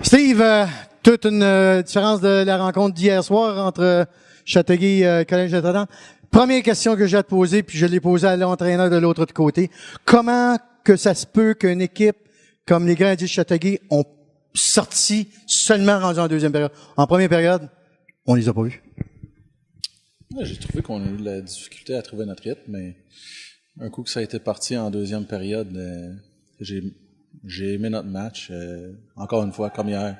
Steve, toute une différence de la rencontre d'hier soir entre Châteauguay et Collège Notre-Dame. Première question que j'ai à te poser, puis je l'ai posée à l'entraîneur de l'autre côté. Comment que ça se peut qu'une équipe comme les Grands de Châteauguay ont sorti seulement rendu en deuxième période? En première période, on les a pas vus. Ouais, j'ai trouvé qu'on a eu de la difficulté à trouver notre rythme, mais un coup que ça a été parti en deuxième période, j'ai aimé notre match. Encore une fois, comme hier,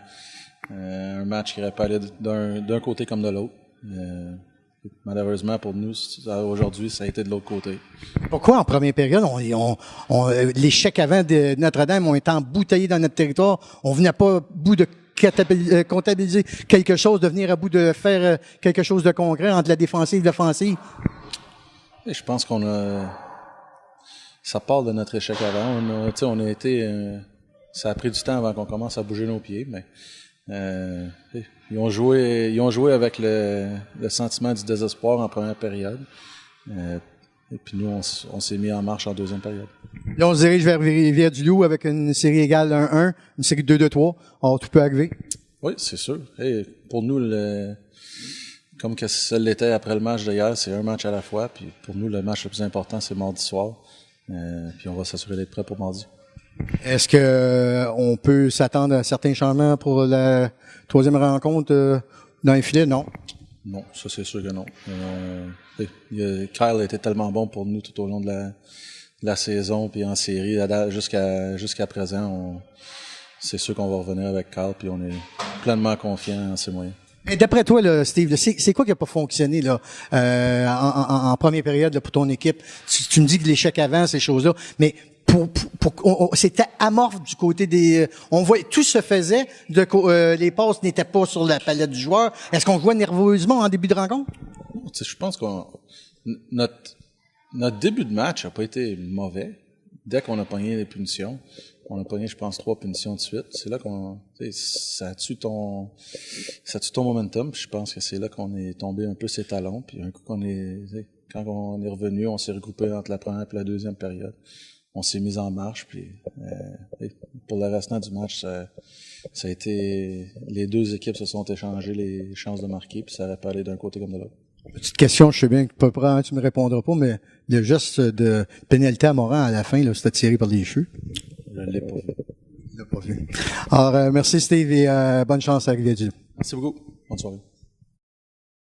un match qui aurait pas allé d'un côté comme de l'autre. Malheureusement pour nous, aujourd'hui, ça a été de l'autre côté. Pourquoi en première période, les chèques avant de Notre-Dame ont été embouteillés dans notre territoire? On venait pas à bout de comptabiliser quelque chose, de venir à bout de faire quelque chose de concret entre la défensive et l'offensive? Et je pense ça part de notre échec avant. On a été... ça a pris du temps avant qu'on commence à bouger nos pieds, mais ils ont joué avec le sentiment du désespoir en première période. Et puis nous, on s'est mis en marche en deuxième période. Là, on se dirige vers Rivière-du-Loup avec une série égale 1-1, une série 2-2-3. Alors, tout peut arriver. Oui, c'est sûr. Et pour nous, comme que ça l'était après le match d'hier, c'est un match à la fois. Puis pour nous, le match le plus important, c'est mardi soir. Puis on va s'assurer d'être prêt pour mardi. Est-ce que on peut s'attendre à certains changements pour la troisième rencontre dans les filets? Non. Non, ça c'est sûr que non. Kyle a été tellement bon pour nous tout au long de la saison, puis en série, jusqu'à présent, c'est sûr qu'on va revenir avec Kyle, puis on est pleinement confiant en ses moyens. Et d'après toi, là, Steve, là, c'est quoi qui a pas fonctionné là en première période là, pour ton équipe? Tu me dis que l'échec avant, ces choses-là, mais c'était amorphe du côté des... on voit tout se faisait, les passes n'étaient pas sur la palette du joueur. Est-ce qu'on jouait nerveusement en début de rencontre? Je pense que notre début de match a pas été mauvais. Dès qu'on a pogné les punitions, on a pogné, je pense, 3 punitions de suite. C'est là ça tue ton momentum. Puis je pense que c'est là qu'on est tombé un peu ses talons. Puis un coup quand on est revenu, on s'est regroupé entre la première et la deuxième période. On s'est mis en marche, puis pour le restant du match, ça a été... Les deux équipes se sont échangées les chances de marquer, puis ça aurait pas allé d'un côté comme de l'autre. Petite question, je sais bien que peut-être tu me répondras pas, mais le geste de pénalité à Morin à la fin, là, c'était tiré par les cheveux. Je l'ai pas vu. Je l'ai pas vu. Alors, merci Steve et bonne chance à Rivière-du-Loup. Merci beaucoup. Bonne soirée.